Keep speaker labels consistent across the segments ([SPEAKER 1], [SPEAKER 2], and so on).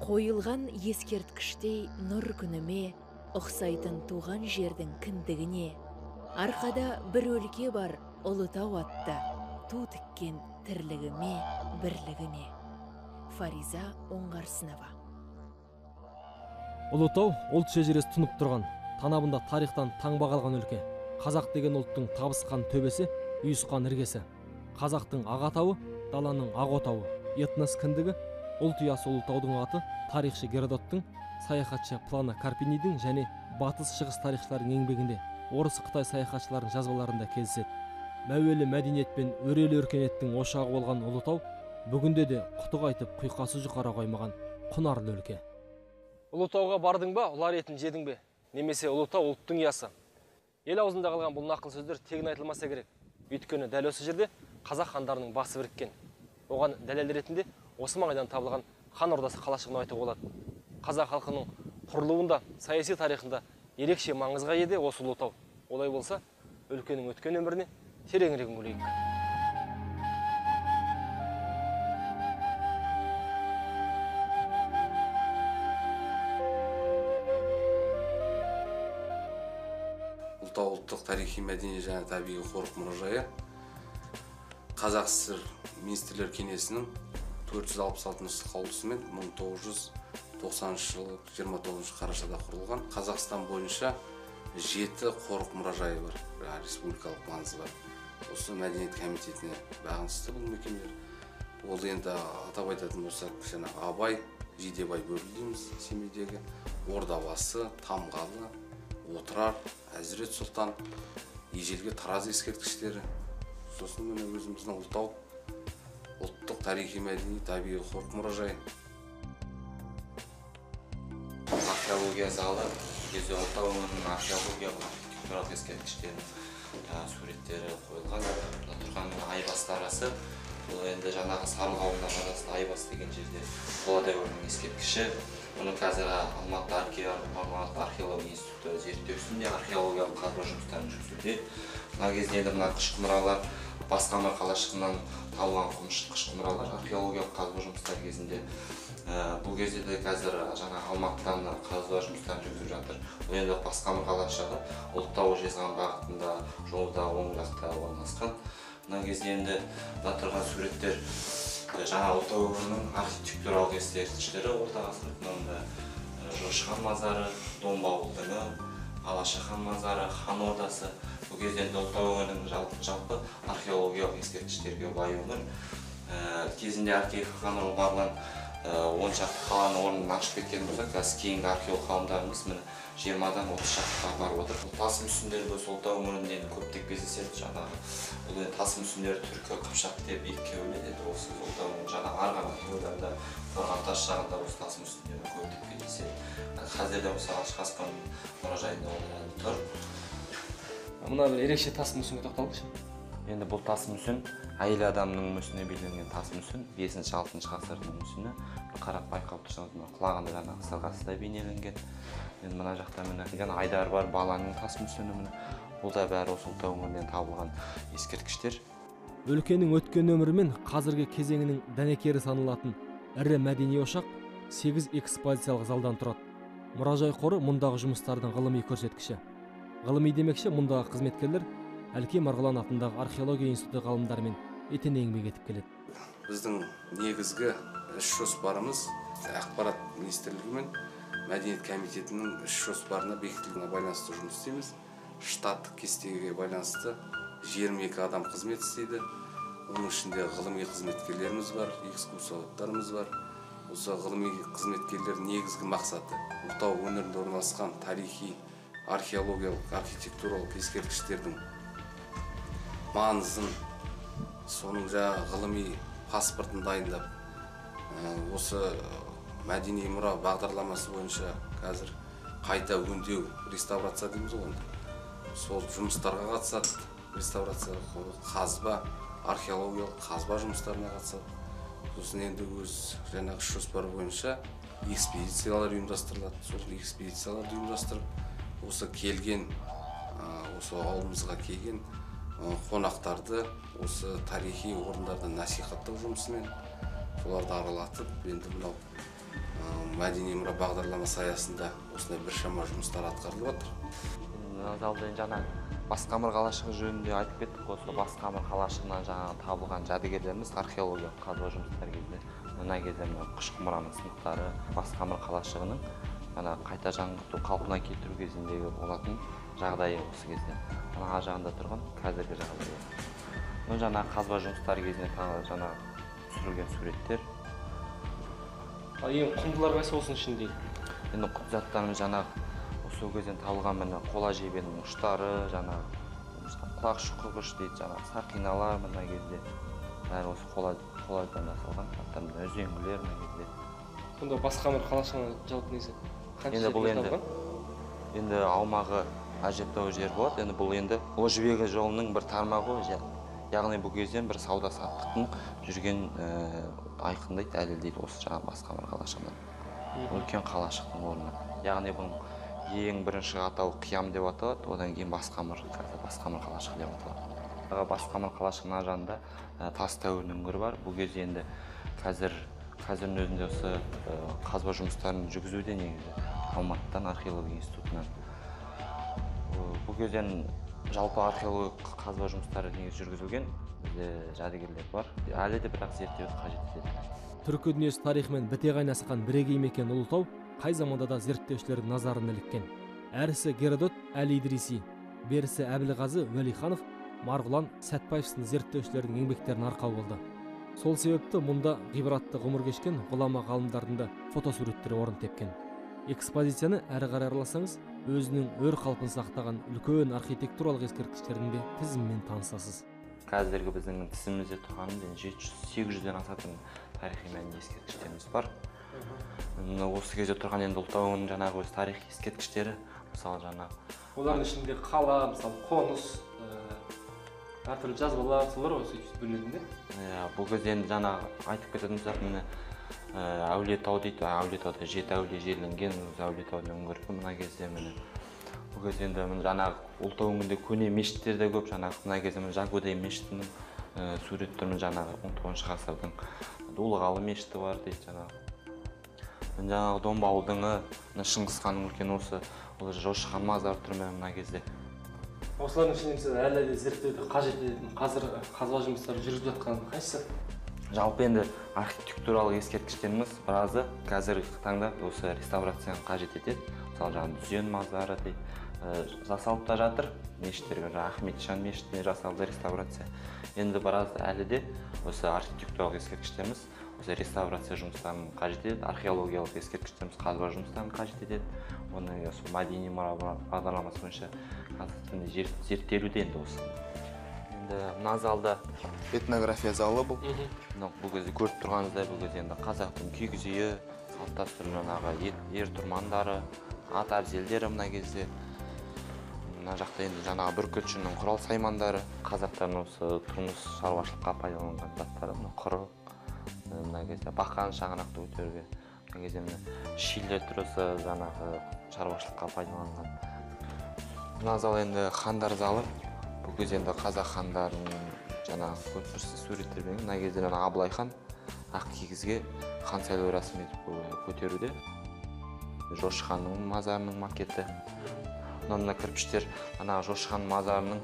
[SPEAKER 1] Қойылған ескерткіштей нұр күніме, ұқсайтын туған жердің кіндігіне. Арқада бір өлке бар, Ұлытау атты, ту тіккен тірлігіме, бірлігіме. Фариза Оңғарсынова.
[SPEAKER 2] Ұлытау ұлт шежіресі тұнып тұрған, танабында тарихтан таңба қалған өлке. Қазақ деген ұлттың табысқан төбесі, үйісқан іргесі. Қазақтың ақ атауы, даланың ақ отауы, этнос кіндігі, ұлт ұясы Ұлытаудың аты тарихшы Геродоттың, саяхатшы Плана Карпинидің және батыс-шығыс тарихшылардың еңбегінде, орыс-қытай саяхатшылардың жазбаларында кездеседі. Мәуелі мәдениет пен өрелі өркениеттің ошағы болған Ұлытау бүгінде де құты қайтып құйқасы жұқара қоймаған құнарлы өлке. Ұлытауға бардың ба, ұлар етін жедің бе? Немесе Ұлытау ұлттың ұясы. Ел аузында қалған бұл нақыл сөздер тегін айтылмаса керек. Өйткені дәл осы жерде қазақ хандарының басы біріккен. Оған дәлел ретінде осы маңайдан табылған хан ордасы қалашығын айтуға болады. Қазақ халқының құрылуында, саяси тарихында ерекше маңызға ие осы Ұлытау. Олай болса, өлкенің өткен өміріне тереңірек үңілейік.
[SPEAKER 3] Ұлытау ұлттық тарихи мәдени және табиғи қорық мұражайы Қазақ ССР министрлер кеңесінің 466 қаулысымен 1990 жылы 29 қарашада құрылған. Қазақстан бойынша 7 қорық мұражайы бар, республикалық маңызы бар. Осы мәдениет комитетіне бағынысты бұл мекемелер. Ол енді атап айтатын болсақ, Абай, Жидебай бөрі дейміз, Семейдегі, Ордабасы, Тамғалы, Отырар, Әзірет Сұлтан, ежелгі Тараз ескерткіштері. Сосын міне өзіміздің Ұлытау ұлттық тарихи мәдени табиғи қорық мұражайы.
[SPEAKER 4] Археология залы, кезде Ұлытау өңірінің археологиялық архитектуралық ескерткіштерінің суреттері қойылған. Тұрған Айбас тарасы, бұл енді жаңағы Сарыл ауылына арасында Айбас деген жерде қола дәуірінің ескерткіші. Мұны қазір Алматы археология институты зерттеу үстінде археологиялық қазба жұмыстарын жүргізуде. Мына кезде енді мына қыш құмыралар Басқамар қалашығынан табылған қыш құмыралар археологиялық қазба жұмыстары кезінде. Бұл кезде де қазір Алматыдан қазба жұмыстарын жүргізіп жатыр. Бұл енді Басқамар қалашығы Ұлытау жезқазған бағытында жолда оң жақта орналасқан. Мына кезде енді мына тұрған суреттер жаңа Ұлытау өңірінің архитектуралық ескерткіштері орта ғасырлық Жошы хан мазары, Домба ауылдығы, Алаша хан мазары, хан ордасы. Бұл кезде Ұлытау өңірінің жалпы археологиялық ескерткіштерге бай өңір. Кезінде археолог хан Марғұлан 10 шақты қаланы орнын ашып кеткен болса, қазір кейінгі археолог қауымдарымыз 20-дан 30 шақты барып отыр. Тас мүсіндері осы Ұлытау өңірінде көптеп кездеседі. Жаңағы бұл тас мүсіндері түркі, қыпшақ деп екіге бөлінеді. Осы Ұлытау жаңағы арғын археологдарында Қорған тас жағында осы тас мүсіндері көптеп кездеседі. Қазір де осы Алаш Қаспан мұражайында тұр.
[SPEAKER 2] Мына бір ерекше тас мүсінге тоқталайықшы.
[SPEAKER 4] Енді бұл тас мүсін әйел адамның мүсініне бейнеленген тас мүсін, 5-6 ғасырдың мүсіні. Қарап байқап тұрсаңыз, құлағында жаңағы сырғасы бейнеленген. Енді мына жақта міне айдар бар, баланың тас мүсіні міне. Бұл да бәрі осы Ұлытау өңірінен табылған ескерткіштер.
[SPEAKER 2] Өлкенің өткен өмірі мен қазіргі кезеңінің дәнекері саналатын ірі мәдени ошақ 8 экспозициялық залдан тұрады. Мұражай қоры мұндағы жұмыстардың ғылыми көрсеткіші. Ғылыми демекші, мұндағы қызметкерлер Әлкей Марғұлан атындағы археология институты ғалымдарымен етене еңбек етіп келеді.
[SPEAKER 3] Біздің негізгі іс жоспарымыз ақпарат министрлігі мен мәдениет комитетінің іс жоспарына бекітілгеніне байланысты жұмыс істейміз. Штаттық кестеге байланысты 22 адам қызмет істейді. Оның ішінде ғылыми қызметкерлеріміз бар, экскурсоводтарымыз бар. Осы ғылыми қызметкерлер негізгі мақсаты Ұлытау өңірінде орналасқан тарихи, археологиялық, архитектуралық ескерткіштердің маңызын, соның ғылыми паспортын дайындап, осы мәдени мұра бағдарламасы бойынша қазір қайта өңдеу, реставрация дейміз ғой. Сол жұмыстарға қатысады, реставрация, қазба, археологиялық қазба жұмыстарына қатысады. Сосын енді өз жаңағы жоспар бойынша экспедициялар ұйымдастырылады. Сол экспедицияларды ұйымдастырып, осы келген, осы ауылымызға келген қонақтарды осы тарихи орындарды насихаттау жұмысымен соларды аралатып, енді мынау мәдени мұра бағдарламасы аясында осындай біршама жұмыстар атқарылып жатыр.
[SPEAKER 4] Назалда жаңа Басқамыр қалашығы жөнінде айтып кеттік. Осы Басқамыр қалашығынан жаңа табылған жәдігерлеріміз археологиялық қазба жұмыстары кезінде мына кезде Қышқымыраның сынықтары Басқамыр қалашығының жаңа қайта жаңғырту қалпына келтіру кезіндегі болатын жағдайы осы кезде. Ана жағында тұрған қазіргі жағдайы. Жаңа қазба жұмыстары кезінде жаңа түсірілген суреттер.
[SPEAKER 2] Ең құндылар қайсы осының ішінде?
[SPEAKER 4] Енді құнды заттарымыз жаңа осы кезден табылған міне қола жебенің ұштары, жаңа құлақ шұқығыш дейді, жаңа сақиналар мына кезде. Бәрі осы қоладан жасалған заттар, үзеңгілер мына кезде.
[SPEAKER 2] Сонда Басқамыр қалашығына жалпы несі
[SPEAKER 4] енді бұл енді аумағы әжептәуір жер болады. Енді бұл енді Ұлы Жібек жолының бір тармағы, яғни бұл кезден бір сауда саттықтың жүрген айқындайды, дәлелдейді осы жаңа Басқамыр қалашығынан. Үлкен қалашықтың орны. Яғни бұның ең бірінші атауы Қиям деп аталады, одан кейін Басқамыр қалашығы деп аталады. Басқамыр қалашығының жанында тас дәуірінің үңгірі бар. Бұл кезде енді қазірдің өзінде осы қазба жұмыстарын жүргізуде негізі Алматыдан археология институтынан. Бұл кезден жалпы археологиялық қазба жұмыстары негізі жүргізілген, бізде жәдігерлер бар. Әлі де бірақ зерттеуді қажет етеді.
[SPEAKER 2] Түркі дүниесі тарихымен біте қайнасқан бірегей мекен Ұлытау қай заманда да зерттеушілердің назарын іліккен. Әрісі Геродот Әл-Идриси, берісі Әбілғазы Уәлиханов, Марғұлан Сәтбаевтың зерттеушілердің еңбектерін арқау болды. Сол себепті мұнда ғибратты ғұмыр кешкен ғұлама ғалымдардың да фотосуреттері орын тепкен. Экспозицияны әрі қарай араласаңыз, өзінің өр қалпын сақтаған үлкен архитектуралық ескерткіштердің де тізімімен танысасыз.
[SPEAKER 4] Қазіргі біздің тізімімізде тұрған 700-800-ден асатын тарихи мәдени ескерткіштеріміз бар. Осы кезде тұрған енді Ұлытаудың жаңағы өз тарихи ескерткіштері, мысалы жаңағы
[SPEAKER 2] олардың ішінде қала, мысалы қоныс, әртүрлі жазбалар, солар осы бөлінеді.
[SPEAKER 4] Бұл кезде енді жаңағы айтып кететін болсақ, міне Әулиетау дейді, Әулиетауда 7 әулие жерленген, Әулиетаудың үңгірі мына кезде міне. Бұл кезде енді жаңағы Ұлытау өңірінде көне мешіттер де көп, жаңағы мына кезде Жагөдей мешітінің суреттері жаңағы 19 ғасырдың Дулығалы мешіті бар дейді жаңағы. Жаңағы Домбауылдыңы, Шыңғыс ханның үлкен осы Жошы хан мазары тұр мына кезде.
[SPEAKER 2] Осылардың ішінде әлі де зерттеуді қажет ететін қазір қазба жұмыстары жүргізіп жатқан қайсысы?
[SPEAKER 4] Жалпы енді архитектуралық ескерткіштеріміз біразы қазіргі таңда осы реставрацияны қажет етеді. Мысалы жаңағы Дүзен мазары жасалып та жатыр. Мешіттерге Ахметжан мешітіне жасалды реставрация. Енді біраз әлі де осы архитектуралық ескерткіштеріміз осы реставрация жұмыстарын қажет етеді. Археологиялық ескерткіштеріміз қазба жұмыстарын қажет етеді. Оны мәдени мұра бағдарламасы бойынша қазір зерттелуде енді осы. Мына залда этнография залы бұл. Бұл кезде көріп тұрғаныңыздай бұл кезде енді қазақтың киіз үйі, салт дәстүр ер тұрмандары, ат әбзелдері мына кезде. Мына жақта енді жаңағы бүркітшінің құрал саймандары, қазақтардың осы тұрмыс шаруашылыққа пайдаланған заттары, құрық, мына кезде бақан шаңырақты көтеруге, мына кезде шилер тұрысы жаңағы шаруашылыққа пайдаланған. Мына зал енді хандар залы. Бұл кезде енді қазақ хандарының жаңағы көпірсіз суреттермен мына кезде Абылай хан ақ кигізге хан сайлау рәсім етіп көтеруде. Жошы ханның мазарының макеті. Мына кірпіштер, Жошы хан мазарының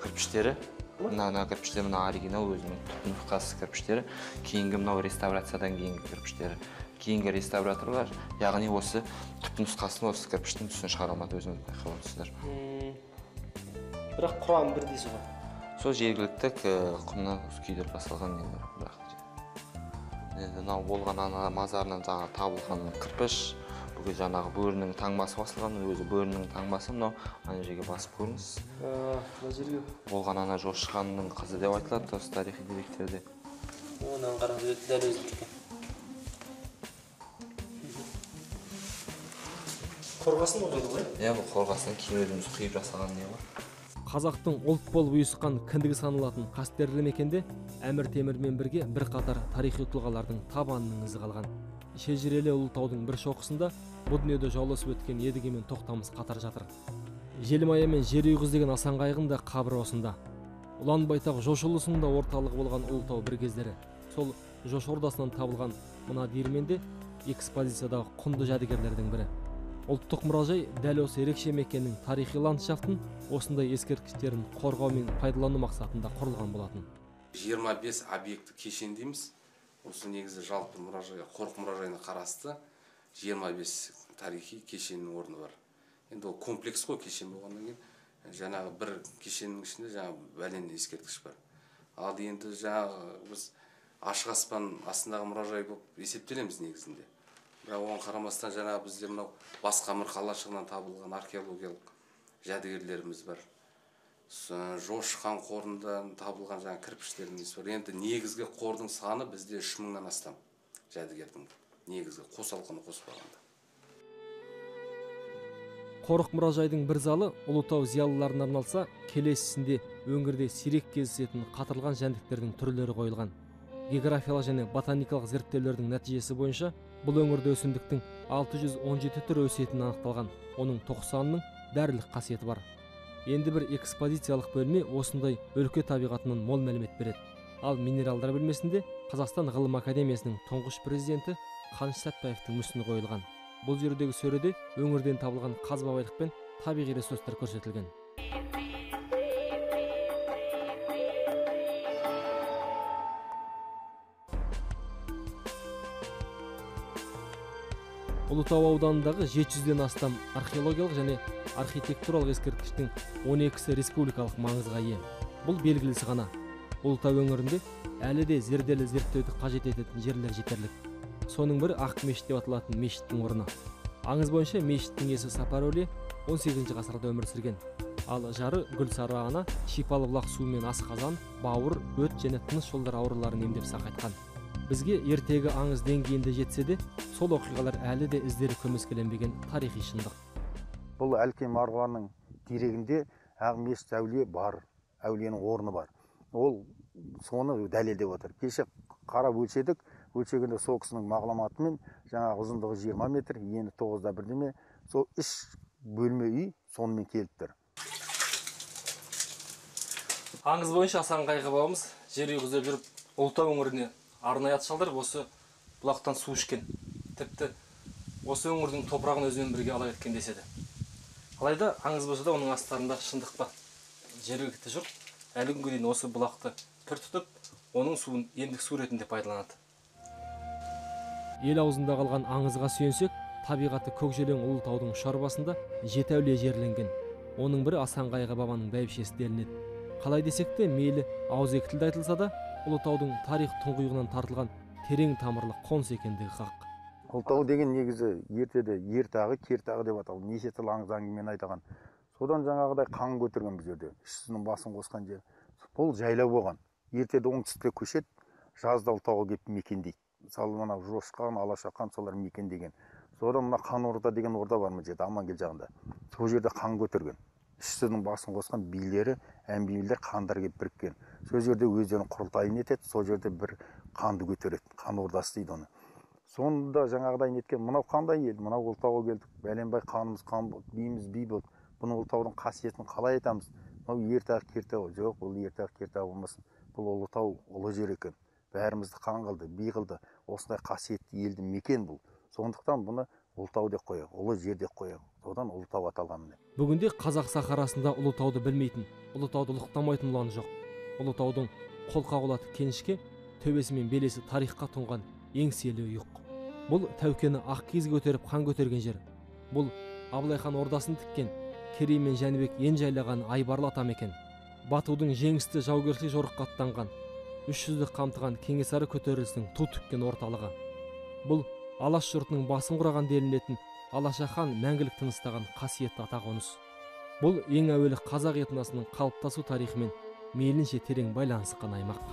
[SPEAKER 4] кірпіштері. Мына кірпіштер оригинал өзінің түпнұсқасы кірпіштері. Кейінгі мынау реставрациядан кейінгі кірпіштері. Кейінгі реставраторлар, яғни осы түпнұсқасын осы кірпіштің түсін шығарамады, өзіңіз байқап отырсыздар.
[SPEAKER 2] Бірақ құрамы бірдейсі ғой.
[SPEAKER 4] Сол жергілікті құмнан күйдіріп жасалған енді бірақ. Мынау болған мазарынан жаңағы табылған кірпіш, бұл жаңағы бөрінің таңбасы басылған, өзі бөрінің таңбасы мынау ана жерге басып көріңіз.
[SPEAKER 2] Мына жерге
[SPEAKER 4] болған Жошы ханның қызы деп айтылады осы тарихи деректерде.
[SPEAKER 2] Онан қараңыз өте дәл өзі. Қорғасын болып жатыр ғой?
[SPEAKER 4] Бұл қорғасын кейін өзіміз құйып жасалған не бар.
[SPEAKER 2] Қазақтың ұлт болып ұйысқан кіндігі саналатын қастерлі мекенде Әмір Темірмен бірге бір қатар тарихи тұлғалардың табанының ізі қалған. Шежірелі Ұлытаудың бір шоқысында бұл дүниеде жауласып өткен Едіге мен Тоқтамыс қатар жатыр. Желмая мен Жерұйғыз деген асан қайғың да қабірі осында. Ұлан байтақ Жошы ұлысының да орталығы болған Ұлытау бір кездері. Сол Жошы ордасынан табылған мына диірменде экспозициядағы құнды жәдігерлердің бірі. Ұлттық мұражай дәл осы ерекше мекеннің тарихи ландшафтын осындай ескерткіштерін қорғау мен пайдалану мақсатында құрылған болатын.
[SPEAKER 3] 25 объекті кешен дейміз. Осы негізі жалпы мұражай, қорық мұражайына қарасты 25 тарихи кешеннің орны бар. Енді ол комплекс қой, кешен болғаннан кейін. Жаңағы бір кешеннің ішінде жаңағы бәлен ескерткіш бар. Ал енді жаңағы біз ашық аспан астындағы мұражай болып есептелеміз негізінде. Бірақ оған қарамастан жаңағы бізде мынау Басқамыр қалашығынан табылған археологиялық жәдігерлеріміз бар. Жошы хан қорынан табылған жаңа кірпіштеріміз бар. Енді негізгі қордың саны бізде 3000-нан астам жәдігердің негізгі қосалқыны қоспағанда.
[SPEAKER 2] Қорық мұражайдың бір залы Ұлытау зиялыларына арналса, келесісінде өңірде сирек кездесетін қатырылған жәндіктердің түрлері қойылған. Географиялық және ботаникалық зерттеулердің нәтижесі бойынша бұл өңірде өсімдіктің 617 түрі өсетіні анықталған. Оның 90-ның дәрілік қасиеті бар. Енді бір экспозициялық бөлме осындай өлке табиғатынан мол мәлімет береді. Ал минералдар бөлмесінде Қазақстан Ғылым Академиясының тұңғыш президенті Қаныш Сәтпаевтың мүсіні қойылған. Бұл жердегі сөреде өңірден табылған қазба байлық пен табиғи ресурстар көрсетілген. Ұлытау ауданындағы 700-ден астам археологиялық және архитектуралық ескерткіштің 12-сі республикалық маңызға ие. Бұл белгілісі ғана. Ұлытау өңірінде әлі де зерделі зерттеуді қажет ететін жерлер жетерлік. Соның бірі Ақ мешіт деп аталатын мешіттің орны. Аңыз бойынша мешіттің иесі Сапар Өле 18 ғасырда өмір сүрген. Ал жары Гүлсары ана шипалы бұлақ суымен асқазан, бауыр, өт және тыныс жолдары ауруларын емдеп сақтайтқан. Бізге ертегі аңыз деңгейінде жетсе де, сол оқиғалар әлі де іздері көмескіленбеген тарихи шындық.
[SPEAKER 5] Бұл Әлке Марғұланның дерегінде Ақ мешіт әулие бар, әулиенің орны бар. Ол соны дәлелдеп отыр. Кеше қарап өлшедік, өлшегенде сол кісінің мағлұматымен жаңағы ұзындығы 20 метр, ені 9-да бірдеме, сол 3 бөлме үй сонымен келіп тұр.
[SPEAKER 2] Аңыз бойынша Асан Қайғы бабамыз жер үй күзеп жүріп, Ұлытау өңіріне арнайы ат шалдырып, осы бұлақтан су ішкен. Тіпті осы өңірдің топырағын өзімен бірге ала кеткен деседі. Алайда аңыз болса да оның астарында шындық бар. Жергілікті жұрт әлі күнге дейін осы бұлақты пір тұтып, оның суын емдік су ретінде пайдаланады. Ел аузында қалған аңызға сүйенсек, табиғаты көкжелең Ұлытаудың шарбасында 7 әулие жерленген. Оның бірі Асан Қайғы бабаның бәйбішесі делінеді. Қалай десек те, мейлі ауызекі тілде айтылса да, Ұлытаудың тарих тұңғиығынан тартылған терең тамырлы қоныс екендігі хақ.
[SPEAKER 5] Ұлытау деген негізі ертеде ертағы, кертағы деп аталды. Неше түрлі аңыз әңгімені айтаған. Содан жаңағыдай қан көтерген бұл жерде. Ішсінің басын қосқан жер. Бұл жайлау болған. Ертеде оңтүстікке көшет, жазда Ұлытауға келіп мекендейді. Мысалы мына Жошқан, Алашақан солар мекендеген. Содан мына Қан орда деген орда бар ма жерде, Амангел жағында. Сол жерде қан көтерген. Ішсінің басын қосқан билері, әмбиелер қандар келіп біріккен. Сол жерде өздерінің құрылтайын етеді, сол жерде бір қанды көтереді. Қан ордасы дейді оны. Сонда жаңағыдай неткен, мынау қандай ел, мынау Ұлытауға келдік, бәленбай қанымыз қан болды, биіміз би болды. Бұны Ұлытаудың қасиетін қалай айтамыз? Мынау ертағы кертағы, жоқ, бұл ертағы кертағы болмасын. Бұл Ұлытау ұлы жер екен. Бәрімізді қан қылды, би қылды. Осындай қасиетті елді мекен бұл. Сондықтан бұны Ұлытау деп қояйық, ұлы жер деп қояйық. Содан Ұлытау аталған.
[SPEAKER 2] Бүгінде қазақ сахарасында Ұлытауды білмейтін, Ұлытауды ұлықтамайтын ұлан жоқ. Ұлытаудың қолқа қолаты кенішке, төбесі мен белесі тарихқа тұнған еңселі ұйық. Бұл Тәукені ақ киіз көтеріп қан көтерген жер. Бұл Абылай хан ордасын тіккен, Керей мен Жәнібек ен жайлаған айбарлы атамекен. Батудың жеңісті жаугершілік жорыққа аттанған, 300-ді қамтыған Кенесары көтерілісінің ту тіккен орталығы. Бұл Алаш жұртының басын құраған делінетін Алашахан мәңгілік тыныстаған қасиетті атақоныс. Бұл ең әуелі қазақ этносының қалыптасу тарихымен мейлінше терең байланысқан аймақ.